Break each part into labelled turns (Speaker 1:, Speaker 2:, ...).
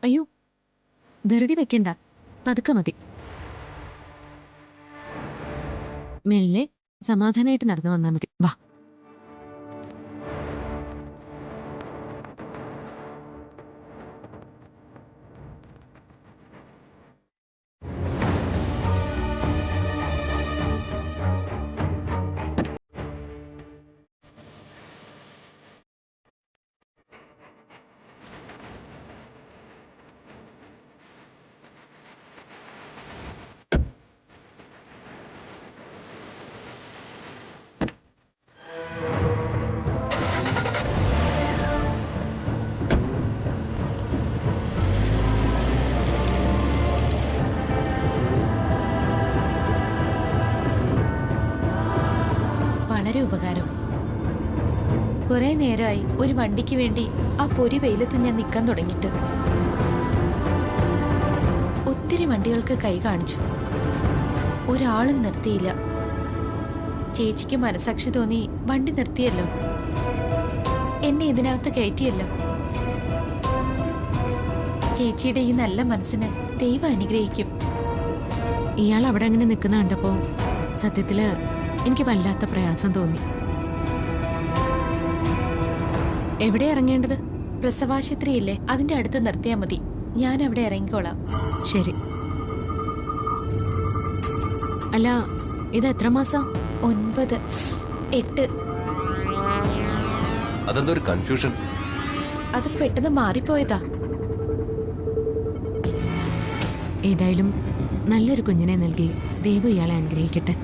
Speaker 1: അയ്യോ, ധൃതി വെക്കണ്ട, പതുക്കെ മതി. മെല്ലെ സമാധാനമായിട്ട് നടന്നു വന്നാൽ മതി. വാ.
Speaker 2: വളരെ ഉപകാരം. കുറെ നേരമായി ഒരു വണ്ടിക്ക് വേണ്ടി ആ പൊരി വെയിലത്ത് ഞാൻ നിൽക്കാൻ തുടങ്ങിയിട്ട്. ഒത്തിരി വണ്ടികൾക്ക് കൈ കാണിച്ചു, ഒരാളും നിർത്തിയില്ല. ചേച്ചിക്ക് മനസാക്ഷി തോന്നി വണ്ടി നിർത്തിയല്ലോ, എന്നെ ഇതിനകത്ത് കയറ്റിയല്ലോ. ചേച്ചിയുടെ ഈ നല്ല മനസ്സിന് ദൈവം അനുഗ്രഹിക്കും.
Speaker 1: ഇയാൾ അവിടെ അങ്ങനെ നിൽക്കുന്ന കണ്ടപ്പോ സത്യത്തില് എനിക്ക് വല്ലാത്ത പ്രയാസം തോന്നി. എവിടെ ഇറങ്ങേണ്ടത്?
Speaker 2: പ്രസവാശുപത്രിയില്ലേ, അതിന്റെ അടുത്ത് നിർത്തിയാ മതി. ഞാൻ അവിടെ ഇറങ്ങിക്കോളാം.
Speaker 1: ശരി. അല്ല, ഇത് എത്ര മാസം?
Speaker 2: 9, 8.
Speaker 3: അതെന്തോ ഒരു കൺഫ്യൂഷൻ.
Speaker 2: അത് പെട്ടെന്ന് മാറിപ്പോയതാ.
Speaker 1: ഏതായാലും നല്ലൊരു കുഞ്ഞിനെ നൽകി ദൈവം ഇയാളെ അനുഗ്രഹിക്കട്ടെ.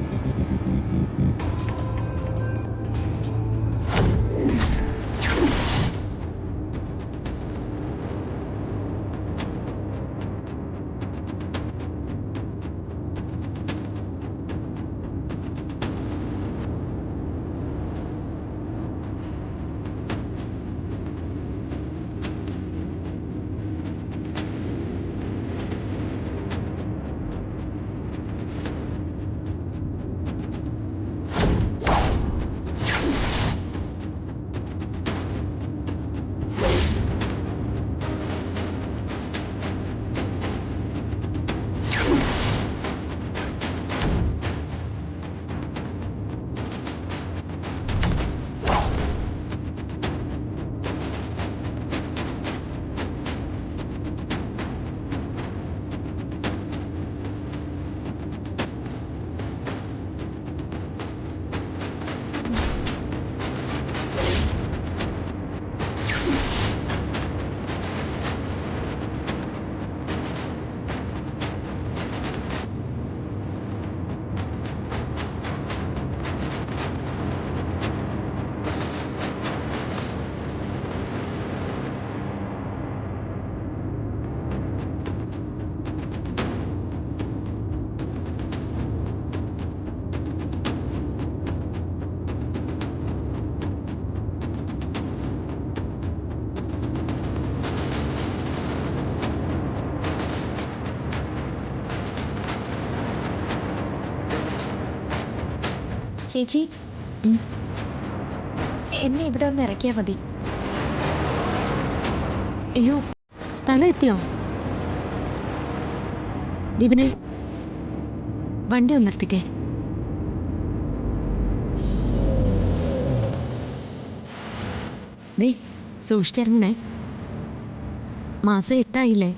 Speaker 2: ചേച്ചി, എന്നെ ഇവിടെ ഒന്ന് ഇറക്കിയാ മതി.
Speaker 1: അയ്യോ, സ്ഥലം എത്തിയോ? ദീപനെ, വണ്ടി ഒന്ന് നിർത്തിക്കേ. ദേ, സൂക്ഷിച്ചിറങ്ങണേ. മാസം 8 ആയില്ലേ,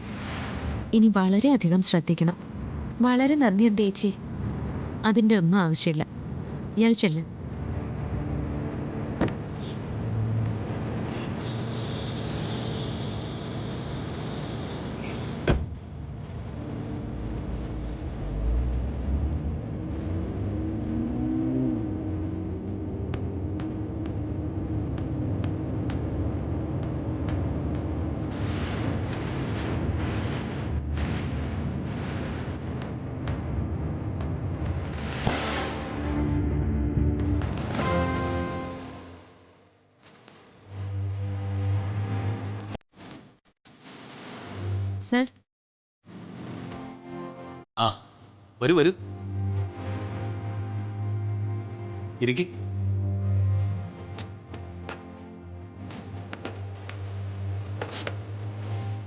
Speaker 1: ഇനി വളരെയധികം ശ്രദ്ധിക്കണം.
Speaker 2: വളരെ നന്ദിയുണ്ട് ചേച്ചി.
Speaker 1: അതിൻ്റെ ഒന്നും ആവശ്യമില്ല. ഇയാൾ ചെല്ല്. സർ,
Speaker 3: ആ, വരൂ വരൂ, ഇരിക്കി.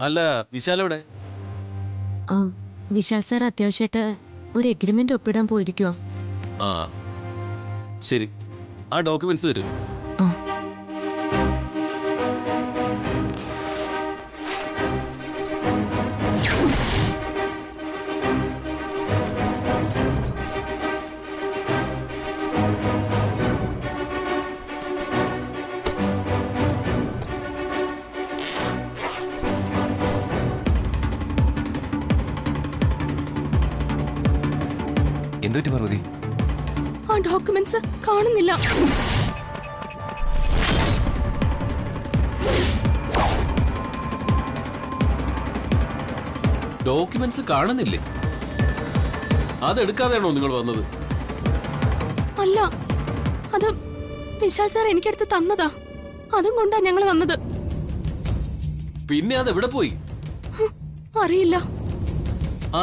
Speaker 3: അല്ല വിശാലെവിടെ?
Speaker 1: ആ, വിശാൽ സാർ അത്യാവശ്യമായിട്ട് ഒരു എഗ്രിമെന്റ് ഒപ്പിടാൻ പോയിരിക്കുവോ?
Speaker 3: ആ ശരി, ആ ഡോക്യുമെന്റ്സ് തരൂ.
Speaker 1: ആ.
Speaker 4: എന്തുപറ്റി പാർവതി?
Speaker 2: ആ ഡോക്യുമെന്റ്സ് കാണുന്നില്ല.
Speaker 3: ഡോക്യുമെന്റ്സ് കാണുന്നില്ലേ? അതെടുക്കാതെയാണോ നിങ്ങൾ വന്നത്?
Speaker 2: അല്ല, അത് വിശാൽ സാർ എനിക്കടുത്ത് തന്നതാ. അതും കൊണ്ടാ ഞങ്ങൾ വന്നത്.
Speaker 3: പിന്നെ അതെവിടെ പോയി?
Speaker 2: അറിയില്ല.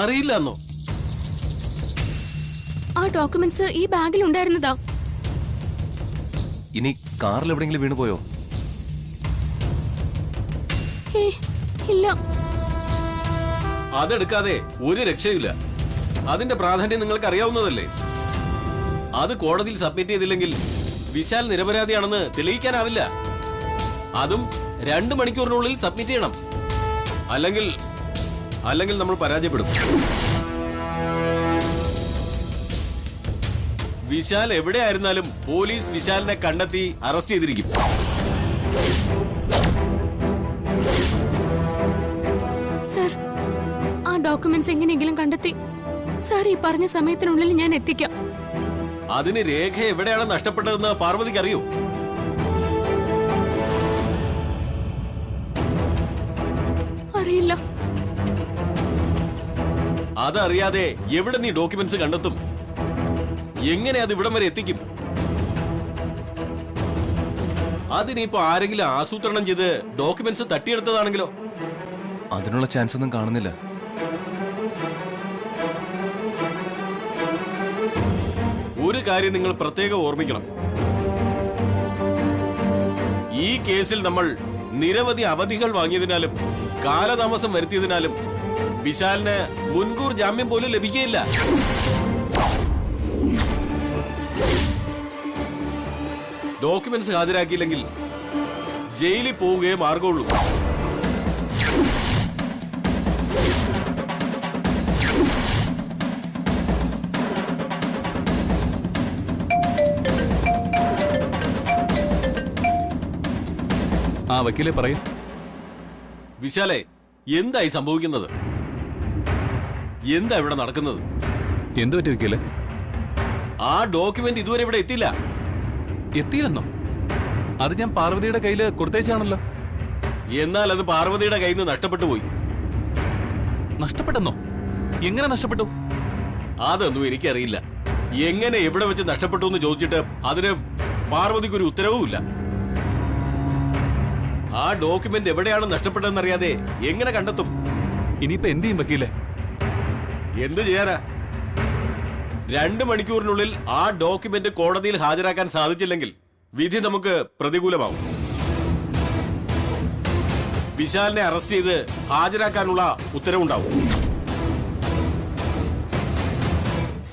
Speaker 3: അറിയില്ലെന്നോ?
Speaker 2: ആ ഡോക്യുമെന്റ്സ് ഈ ബാഗിൽ ഉണ്ടായിരുന്നതാ.
Speaker 4: ഇനി കാറിൽ എവിടെയെങ്കിലും വീണു പോയോ?
Speaker 2: ഇല്ല.
Speaker 3: അതെടുക്കാതെ ഒരു രക്ഷയില്ല. അതിന്റെ പ്രാധാന്യം നിങ്ങൾക്ക് അറിയാവുന്നതല്ലേ? അത് കോടതിയിൽ സബ്മിറ്റ് ചെയ്തില്ലെങ്കിൽ വിശാൽ നിരപരാധിയാണെന്ന് തെളിയിക്കാനാവില്ല. അതും 2 മണിക്കൂറിനുള്ളിൽ സബ്മിറ്റ് ചെയ്യണം. അല്ലെങ്കിൽ നമ്മൾ പരാജയപ്പെടും. വിശാൽ എവിടെയായിരുന്നാലും പോലീസ് വിശാലിനെ കണ്ടെത്തി അറസ്റ്റ് ചെയ്തിരിക്കും.
Speaker 2: സാർ, ആ ഡോക്യുമെന്റ്സ് എങ്ങനെയെങ്കിലും കണ്ടെത്തി സാർ ഈ പറഞ്ഞ സമയത്തിനുള്ളിൽ ഞാൻ എത്തിക്കാം.
Speaker 3: അതിന് രേഖ എവിടെയാണ് നഷ്ടപ്പെട്ടതെന്ന് പാർവതിക്ക് അറിയൂ?
Speaker 2: അറിയില്ല.
Speaker 3: അതറിയാതെ എവിടെ നീ ഡോക്യുമെന്റ്സ് കണ്ടെത്തും? എങ്ങനെ അത് ഇവിടം വരെ എത്തിക്കും? അതിനിപ്പോ ആരെങ്കിലും ആസൂത്രണം ചെയ്ത് ഡോക്യുമെന്റ്സ് തട്ടിയെടുത്തതാണെങ്കിലോ?
Speaker 4: അതിനുള്ള ചാൻസ് ഒന്നും കാണുന്നില്ല.
Speaker 3: ഒരു കാര്യം നിങ്ങൾ പ്രത്യേകം ഓർമ്മിക്കണം. ഈ കേസിൽ നമ്മൾ നിരവധി അവധികൾ വാങ്ങിയതിനാലും കാലതാമസം വരുത്തിയതിനാലും വിശാലിന് മുൻകൂർ ജാമ്യം പോലും ലഭിക്കുകയില്ല. ഡോക്യുമെന്റ്സ് ഹാജരാക്കിയില്ലെങ്കിൽ ജയിലിൽ പോവുകയേ മാർഗമുള്ളൂ.
Speaker 5: ആ വക്കീലെ പറയൂ.
Speaker 3: വിശാലെ, എന്തായി സംഭവിക്കുന്നത്? എന്താ ഇവിടെ നടക്കുന്നത്?
Speaker 5: എന്തു പറ്റി വക്കീലെ?
Speaker 3: ആ ഡോക്യുമെന്റ് ഇതുവരെ ഇവിടെ എത്തിയില്ല.
Speaker 5: എത്തിയില്ലെന്നോ? അത് ഞാൻ പാർവതിയുടെ കയ്യില് കൊടുത്തേച്ചാണല്ലോ.
Speaker 3: എന്നാൽ അത് പാർവതിയുടെ കയ്യിൽ നിന്ന് നഷ്ടപ്പെട്ടു പോയി.
Speaker 5: നഷ്ടപ്പെട്ടെന്നോ? എങ്ങനെ നഷ്ടപ്പെട്ടു?
Speaker 3: അതൊന്നും എനിക്കറിയില്ല. എങ്ങനെ എവിടെ വെച്ച് നഷ്ടപ്പെട്ടു എന്ന് ചോദിച്ചിട്ട് അതിന് പാർവതിക്കൊരു ഉത്തരവുമില്ല. ആ ഡോക്യുമെന്റ് എവിടെയാണ് നഷ്ടപ്പെട്ടതെന്നറിയാതെ എങ്ങനെ കണ്ടെത്തും?
Speaker 5: ഇനിയിപ്പോ എന്ത് ചെയ്യും വക്കീലെ?
Speaker 3: എന്ത് ചെയ്യാനാ? 2 മണിക്കൂറിനുള്ളിൽ ആ ഡോക്യുമെന്റ് കോടതിയിൽ ഹാജരാക്കാൻ സാധിച്ചില്ലെങ്കിൽ വിധി നമുക്ക് പ്രതികൂലമാവും. വിശാലിനെ അറസ്റ്റ് ചെയ്ത് ഹാജരാക്കാനുള്ള ഉത്തരവുണ്ടാവും.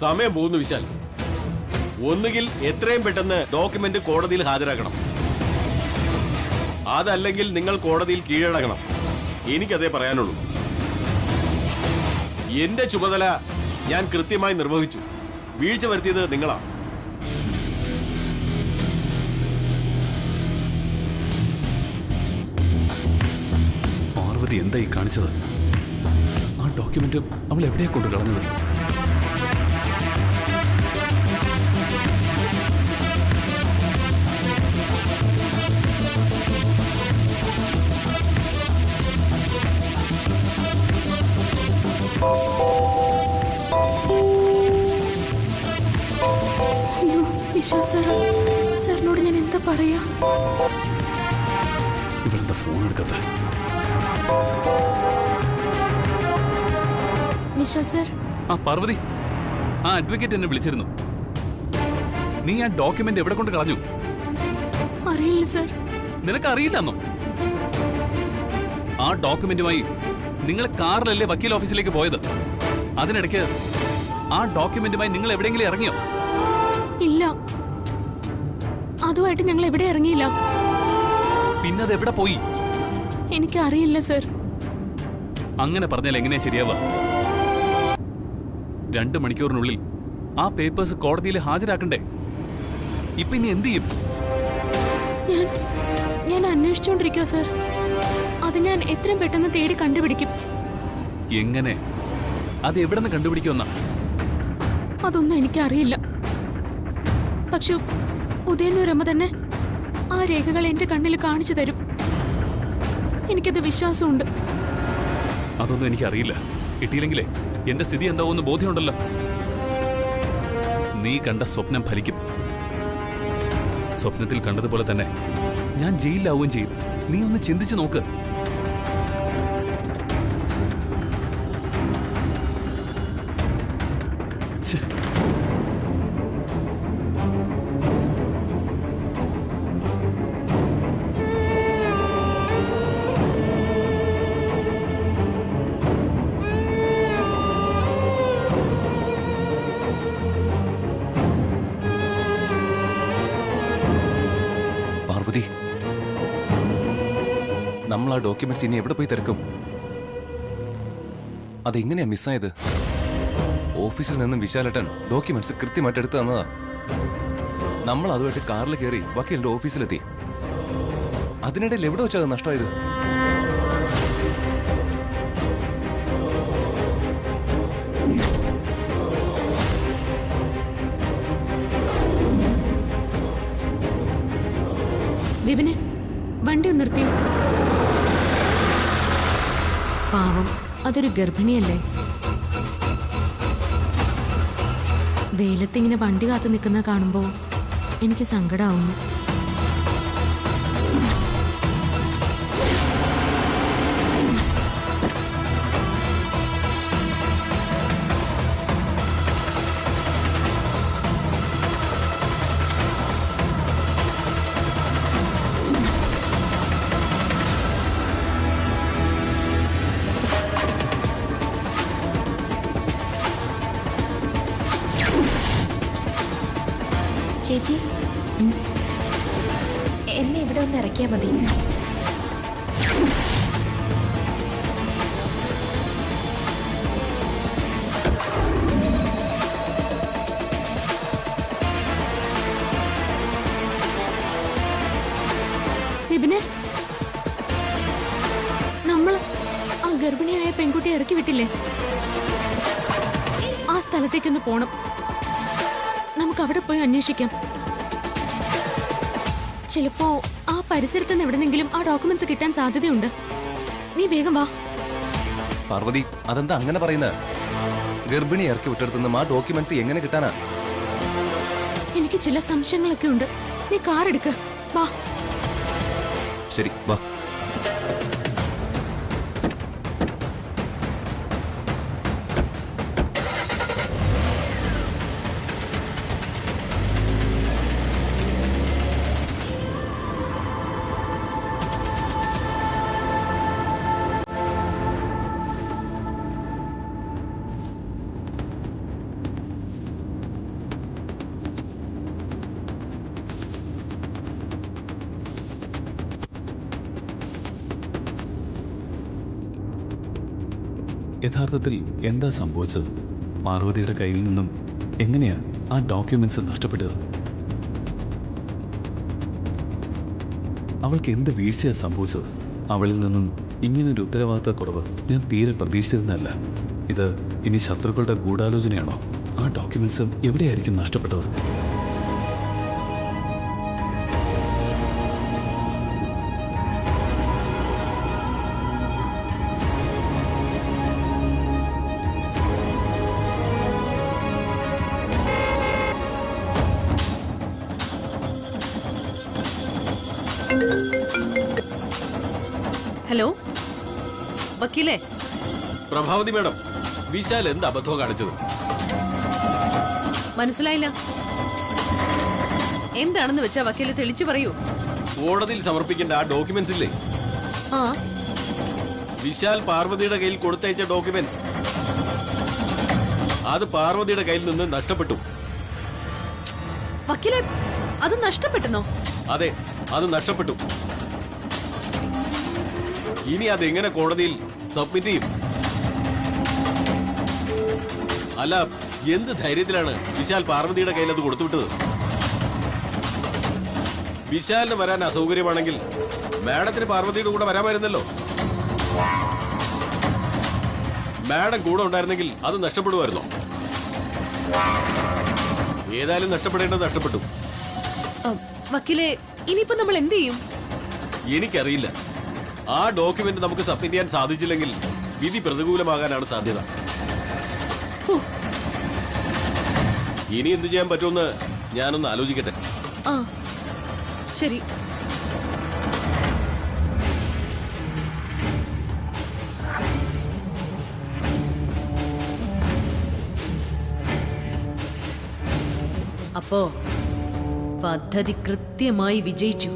Speaker 3: സമയം പോകുന്നു വിശാൽ. ഒന്നുകിൽ എത്രയും പെട്ടെന്ന് ഡോക്യുമെന്റ് കോടതിയിൽ ഹാജരാക്കണം. അതല്ലെങ്കിൽ നിങ്ങൾ കോടതിയിൽ കീഴടങ്ങണം. എനിക്കതേ പറയാനുള്ളൂ. എന്റെ ചുമതല ഞാൻ കൃത്യമായി നിർവഹിച്ചു. വീഴ്ച വരുത്തിയത് നിങ്ങളാ.
Speaker 5: പാർവതി എന്തായി കാണിച്ചത്? ആ ഡോക്യുമെന്റ് അവൾ എവിടെയാ കൊണ്ട് കളഞ്ഞത്?
Speaker 2: അയ്യോ, വിശാൽ സാറിനോട് ഞാൻ എന്താ പറയാ?
Speaker 5: ഇവരെന്താ ഫോൺ എടുക്കാത്ത?
Speaker 2: വിശാൽ സാർ.
Speaker 5: ആ പാർവതി, ആ അഡ്വക്കേറ്റ് എന്നെ വിളിച്ചിരുന്നു. നീ ആ ഡോക്യുമെന്റ് എവിടെ കൊണ്ട് കളഞ്ഞു?
Speaker 2: അറിയില്ല സാർ.
Speaker 5: നിനക്ക് അറിയില്ലെന്നോ? ആ ഡോക്യുമെന്റുമായി നിങ്ങൾ കാറിലല്ലേ വക്കീൽ ഓഫീസിലേക്ക് പോയത്? അതിനിടയ്ക്ക് ആ ഡോക്യുമെന്റുമായി നിങ്ങൾ എവിടെയെങ്കിലും ഇറങ്ങിയോ?
Speaker 1: ഇല്ല, അതുമായിട്ട് ഞങ്ങൾ എവിടെ ഇറങ്ങിയില്ല.
Speaker 5: പിന്നെ അത് എവിടെ പോയി?
Speaker 1: എനിക്കറിയില്ല സർ.
Speaker 5: അങ്ങനെ പറഞ്ഞാൽ എങ്ങനെയാ ശരിയാവുക? 2 മണിക്കൂറിനുള്ളിൽ ആ പേപ്പേഴ്സ് കോടതിയിൽ ഹാജരാക്കണ്ടേ? ഇപ്പൊ ഇനി എന്ത് ചെയ്യും?
Speaker 1: ഞാൻ അന്വേഷിച്ചോണ്ടിരിക്കുക സർ. അത് ഞാൻ എത്രയും പെട്ടെന്ന് തേടി കണ്ടുപിടിക്കും.
Speaker 5: എങ്ങനെ? അത് എവിടെ നിന്ന് കണ്ടുപിടിക്കുമെന്നാ?
Speaker 1: അതൊന്നും എനിക്കറിയില്ല. പക്ഷെ ഉദയനൂരമ്മ തന്നെ ആ രേഖകൾ എന്റെ കണ്ണിൽ കാണിച്ചു തരും. എനിക്കത് വിശ്വാസമുണ്ട്.
Speaker 5: അതൊന്നും എനിക്കറിയില്ല. കിട്ടിയില്ലെങ്കിലേ എന്റെ സ്ഥിതി എന്താവുമെന്ന് ബോധ്യമുണ്ടല്ലോ. നീ കണ്ട സ്വപ്നം ഫലിക്കും. സ്വപ്നത്തിൽ കണ്ടതുപോലെ തന്നെ ഞാൻ ജയിലിലാവുകയും ചെയ്യും. നീ ഒന്ന് ചിന്തിച്ചു നോക്ക്. ഛെ.
Speaker 4: പാർവതി, നമ്മൾ ആ ഡോക്യുമെന്റ്സ് ഇനി എവിടെ പോയി തിരക്കും? അതെങ്ങനെയാ മിസ്സായത്? ഓഫീസിൽ നിന്നും വിശാലേട്ടൻ ഡോക്യുമെന്റ്സ് കൃത്യമായിട്ട് എടുത്തു തന്നതാ. നമ്മൾ അതുമായിട്ട് കാറിൽ കയറി വക്കീലിന്റെ ഓഫീസിലെത്തി. അതിനിടയിൽ എവിടെ വെച്ചാൽ നഷ്ടമായത്?
Speaker 1: വിപിനെ, വണ്ടി ഒന്ന് നിർത്തിയോ? പാവം, അതൊരു ഗർഭിണിയല്ലേ. വെയിലത്തിങ്ങനെ വണ്ടി കാത്തു നിൽക്കുന്ന കാണുമ്പോൾ എനിക്ക് സങ്കടമാവുന്നു.
Speaker 2: ചേച്ചി, എന്നെ ഇവിടെ ഒന്ന് ഇറക്കിയാൽ മതി.
Speaker 1: വിപിനെ, നമ്മൾ ആ ഗർഭിണിയായ പെൺകുട്ടിയെ ഇറക്കി വിട്ടില്ലേ? ആ സ്ഥലത്തേക്കൊന്ന് പോണം. നമുക്ക് അവിടെ പോയി അന്വേഷിക്കാം. ചിലപ്പോ ആ പരിസരത്ത് നിന്ന് എവിടെന്നെങ്കിലും ആ ഡോക്യുമെന്റ്സ് കിട്ടാൻ സാധ്യതയുണ്ട്. നീ വേഗം വാ.
Speaker 4: പാർവതി, അതെന്താ അങ്ങനെ പറയുന്നത്? ഗർഭിണി ഇറക്കി വിട്ടെടുത്തുനിന്നും ആ ഡോക്യുമെന്റ്സ് എങ്ങനെ കിട്ടാനാ?
Speaker 1: എനിക്ക് ചില സംശയങ്ങളൊക്കെ ഉണ്ട്. നീ കാർ എടുക്ക, വാ.
Speaker 4: ശരി, വാ.
Speaker 5: യഥാർത്ഥത്തിൽ എന്താ സംഭവിച്ചത്? പാർവതിയുടെ കയ്യിൽ നിന്നും എങ്ങനെയാ ആ ഡോക്യുമെന്റ്സ് നഷ്ടപ്പെട്ടത്? അവൾക്ക് എന്ത് വീഴ്ചയാണ് സംഭവിച്ചത്? അവളിൽ നിന്നും ഇങ്ങനൊരു ഉത്തരവാദിത്തക്കുറവ് ഞാൻ തീരെ പ്രതീക്ഷിച്ചിരുന്നല്ല. ഇത് ഇനി ശത്രുക്കളുടെ ഗൂഢാലോചനയാണോ? ആ ഡോക്യുമെന്റ്സ് എവിടെയായിരിക്കും നഷ്ടപ്പെട്ടത്?
Speaker 6: ഹലോ വക്കീലേ.
Speaker 3: പ്രഭാവതി മാഡം, വിശാൽ എന്ത് അബദ്ധം കാണിച്ചത്?
Speaker 6: മനസ്സിലായില്ല. എന്താണെന്ന് വെച്ചാ വക്കീല് തെളിച്ചു പറയൂ.
Speaker 3: കോടതിയിൽ സമർപ്പിക്കേണ്ട ആ ഡോക്യുമെന്റ്സ് ഇല്ലേ,
Speaker 6: ആ
Speaker 3: വിശാൽ പാർവതിയുടെ കയ്യിൽ കൊടുത്തയച്ച ഡോക്യുമെന്റ്സ് അത് പാർവതിയുടെ കയ്യിൽ നിന്ന് നഷ്ടപ്പെട്ടു.
Speaker 6: വക്കീലെ, അത് നഷ്ടപ്പെട്ടെന്നോ?
Speaker 3: അതെ, അത് നഷ്ടപ്പെട്ടു. ഇനി അതെങ്ങനെ കോടതിയിൽ സബ്മിറ്റ് ചെയ്യും? അല്ല, എന്ത് ധൈര്യത്തിലാണ് വിശാൽ പാർവതിയുടെ കയ്യിൽ അത് കൊടുത്തുവിട്ടത്? വിശാലിന് വരാൻ അസൗകര്യമാണെങ്കിൽ മാഡത്തിന് പാർവതിയുടെ കൂടെ വരാമായിരുന്നല്ലോ. മാഡം കൂടെ ഉണ്ടായിരുന്നെങ്കിൽ അത് നഷ്ടപ്പെടുമായിരുന്നോ? ഏതായാലും നഷ്ടപ്പെടേണ്ടത് നഷ്ടപ്പെട്ടു.
Speaker 6: വക്കീലെ, ഇനിയിപ്പോ നമ്മൾ എന്ത് ചെയ്യും?
Speaker 3: എനിക്കറിയില്ല. ആ ഡോക്യുമെന്റ് നമുക്ക് സബ്മിറ്റ് ചെയ്യാൻ സാധിച്ചില്ലെങ്കിൽ വിധി പ്രതികൂലമാകാനാണ് സാധ്യത. ഇനി എന്ത് ചെയ്യാൻ പറ്റുമെന്ന് ഞാനൊന്ന് ആലോചിക്കട്ടെ.
Speaker 6: ആ, ശരി. അപ്പോ പദ്ധതി കൃത്യമായി വിജയിച്ചു.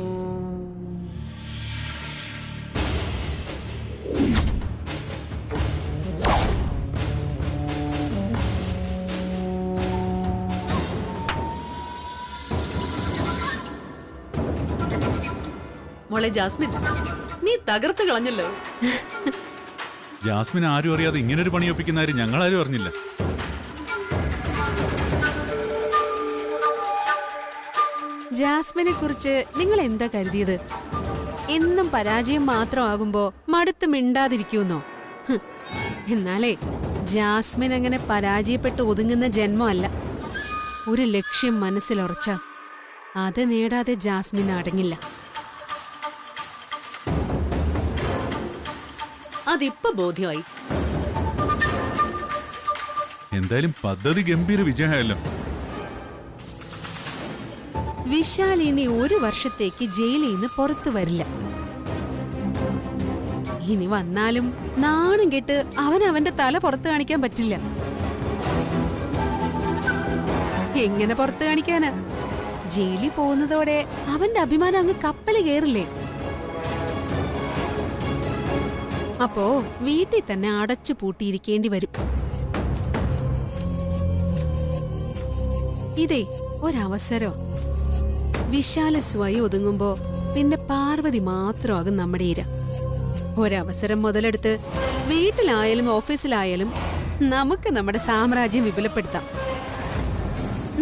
Speaker 6: മോളെ ജാസ്മിൻ, നീ തകർത്ത് കളഞ്ഞല്ലോ.
Speaker 7: ജാസ്മിൻ ആരും അറിയാതെ ഇങ്ങനൊരു പണി ഒപ്പിക്കുന്ന കാര്യം ഞങ്ങളാരും അറിഞ്ഞില്ല.
Speaker 1: ജാസ്മിനെ കുറിച്ച് നിങ്ങൾ എന്താ കരുതിയത്? എന്നും പരാജയം മാത്രമാകുമ്പോ മടുത്ത് മിണ്ടാതിരിക്കുമെന്നോ? എന്നാലേ ജാസ്മിൻ അങ്ങനെ പരാജയപ്പെട്ട് ഒതുങ്ങുന്ന ജന്മമല്ല. ഒരു ലക്ഷ്യം മനസ്സിലുറച്ച അത് നേടാതെ ജാസ്മിൻ അടങ്ങില്ല.
Speaker 6: അതിപ്പോ ബോധ്യമായി.
Speaker 7: എന്തായാലും പദ്ധതി ഗംഭീര വിജയമായല്ലോ.
Speaker 1: വിശാൽ ഇനി 1 വർഷത്തേക്ക് ജയിലിൽ നിന്ന് പുറത്തു വരില്ല. ഇനി വന്നാലും നാണം കെട്ട് അവന്റെ തല പുറത്തു കാണിക്കാൻ പറ്റില്ല. എങ്ങനെ പുറത്തു കാണിക്കാനാ? ജയിലിൽ പോകുന്നതോടെ അവന്റെ അഭിമാനം അങ്ങ് കപ്പല് കയറില്ലേ? അപ്പോ വീട്ടിൽ തന്നെ അടച്ചു പൂട്ടിയിരിക്കേണ്ടി വരും. ഇതേ ഒരവസരം. വിശാല സ്വയം ഒതുങ്ങുമ്പോ പിന്നെ പാർവതി മാത്രമാകും നമ്മുടെ ഇര. ഒരവസരം മുതലെടുത്ത് വീട്ടിലായാലും ഓഫീസിലായാലും നമുക്ക് നമ്മുടെ സാമ്രാജ്യം വിപുലപ്പെടുത്താം.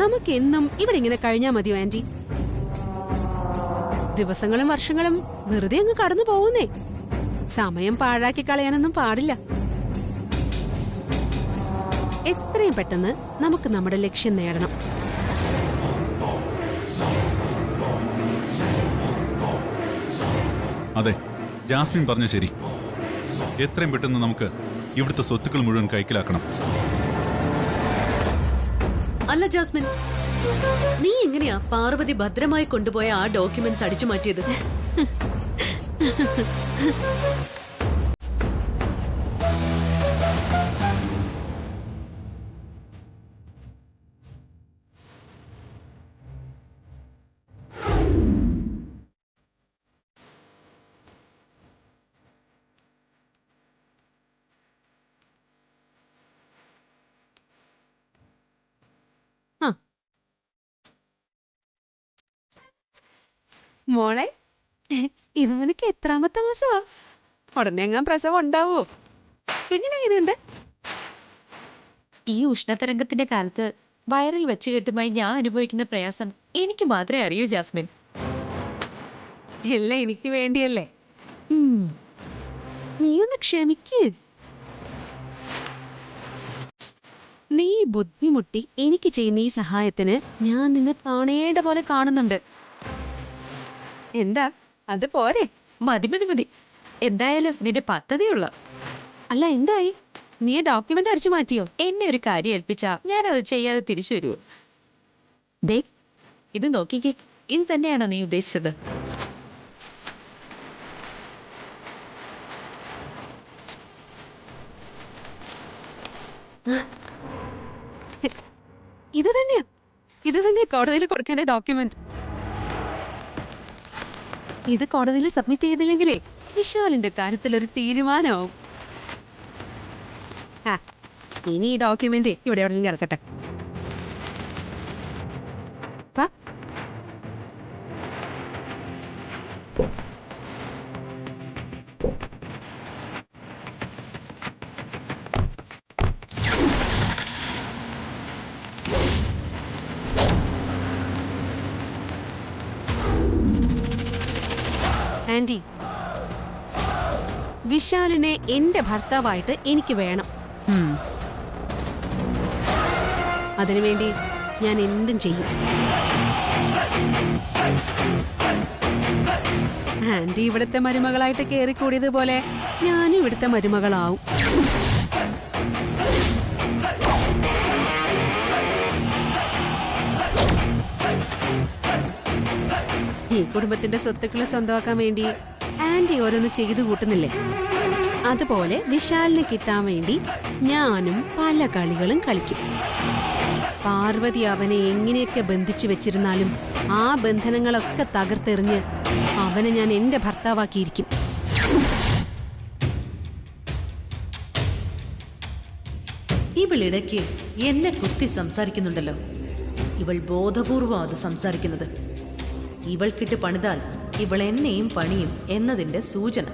Speaker 1: നമുക്കെന്നും ഇവിടെ ഇങ്ങനെ കഴിഞ്ഞാ മതിയോ ആന്റി? ദിവസങ്ങളും വർഷങ്ങളും വെറുതെ അങ്ങ് കടന്നു പോകുന്നേ. സമയം പാഴാക്കി കളയാനൊന്നും പാടില്ല. എത്രയും പെട്ടെന്ന് നമുക്ക് നമ്മുടെ ലക്ഷ്യം നേടണം.
Speaker 7: അതെ, ജാസ്മിൻ പറഞ്ഞ ശരി. എത്രയും പെട്ടെന്ന് നമുക്ക് ഇവിടുത്തെ സ്വത്തുക്കൾ മുഴുവൻ കൈക്കലാക്കണം.
Speaker 6: അല്ല ജാസ്മിൻ, നീ എങ്ങനെയാ പാർവതി ഭദ്രമായി കൊണ്ടുപോയ ആ ഡോക്യുമെന്റ്സ് അടിച്ചു മാറ്റിയത്?
Speaker 1: മോളെ, ഇത് നിനക്ക് എത്രാമത്തെ മാസമാ? ഉടനെ എങ്ങാൻ പ്രസവം ഉണ്ടാവോ? കുഞ്ഞിനെങ്ങനെയുണ്ട്?
Speaker 2: ഈ ഉഷ്ണതരംഗത്തിന്റെ കാലത്ത് വയറിൽ വെച്ച് കെട്ടുമായി ഞാൻ അനുഭവിക്കുന്ന പ്രയാസം എനിക്ക് മാത്രമേ അറിയൂ ജാസ്മിൻ.
Speaker 1: എല്ലാം എനിക്ക് വേണ്ടിയല്ലേ? നീ ഒന്ന് ക്ഷമിക്ക്. നീ ബുദ്ധിമുട്ടി എനിക്ക് ചെയ്യുന്ന ഈ സഹായത്തിന് ഞാൻ നിന്നെ കാണേണ്ട പോലെ കാണുന്നുണ്ട്. എന്താ അത് പോരെ?
Speaker 2: മതി മതി മതി. എന്തായാലും നിന്റെ പദ്ധതിയുള്ള.
Speaker 1: അല്ല, എന്തായി? നീ ഡോക്യുമെന്റ് അടിച്ചു മാറ്റിയോ?
Speaker 2: എന്നെ ഒരു കാര്യം ഏൽപ്പിച്ചാ ഞാനത് ചെയ്യാതെ തിരിച്ചു വരുമോ? ദേ, ഇത് നോക്കിക്കേ. ഇത് തന്നെയാണോ നീ ഉദ്ദേശിച്ചത്?
Speaker 1: ഇത് തന്നെയാ കോടതിയിൽ കൊടുക്കേണ്ട ഡോക്യുമെന്റ്. ഇത് കോടതിയിൽ സബ്മിറ്റ് ചെയ്തില്ലെങ്കിലേ വിശാലിന്റെ കാര്യത്തിൽ ഒരു തീരുമാനമാവും. ആ ഇനി ഈ ഡോക്യുമെന്റ് ഇവിടെ എവിടെയെങ്കിലും ഇറക്കട്ടെ. വാ. ആന്റി, വിശാലിനെ എന്റെ ഭർത്താവായിട്ട് എനിക്ക് വേണം. അതിനുവേണ്ടി ഞാൻ എന്തും ചെയ്യും. ആന്റി ഇവിടുത്തെ മരുമകളായിട്ട് കേറിക്കൂടിയതുപോലെ ഞാനും ഇവിടുത്തെ മരുമകളാവും. ഈ കുടുംബത്തിന്റെ സ്വത്തുക്കളെ സ്വന്തമാക്കാൻ വേണ്ടി ആന്റി ഓരോന്ന് ചെയ്തു കൂട്ടുന്നില്ലേ, അതുപോലെ വിശാലിന് കിട്ടാൻ വേണ്ടി ഞാനും പല കളികളും കളിക്കും. പാർവതി അവനെ എങ്ങനെയൊക്കെ ബന്ധിച്ചു വെച്ചിരുന്നാലും ആ ബന്ധനങ്ങളൊക്കെ തകർത്തെറിഞ്ഞ് അവനെ ഞാൻ എന്റെ ഭർത്താവാക്കിയിരിക്കും.
Speaker 6: ഇവളിടയ്ക്ക് എന്നെ കുത്തി സംസാരിക്കുന്നുണ്ടല്ലോ. ഇവൾ ബോധപൂർവം അത് സംസാരിക്കുന്നത്. ഇവൾക്കിട്ട് പണിതാൽ ഇവൾ എന്നെയും പണിയും എന്നതിന്റെ സൂചന.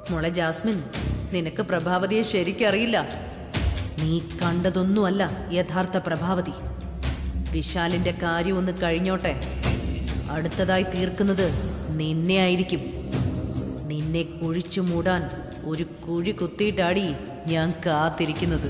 Speaker 6: മോളെ ജാസ്മിൻ, നിനക്ക് പ്രഭാവതിയെ ശരിക്കറിയില്ല. നീ കണ്ടതൊന്നുമല്ല യഥാർത്ഥ പ്രഭാവതി. വിശാലിന്റെ കാര്യം ഒന്ന് കഴിഞ്ഞോട്ടെ, അടുത്തതായി തീർക്കുന്നത് നിന്നെ ആയിരിക്കും. നിന്നെ കുഴിച്ചു മൂടാൻ ഒരു കുഴി കുത്തിയിട്ടാടി ഞാൻ കാത്തിരിക്കുന്നത്.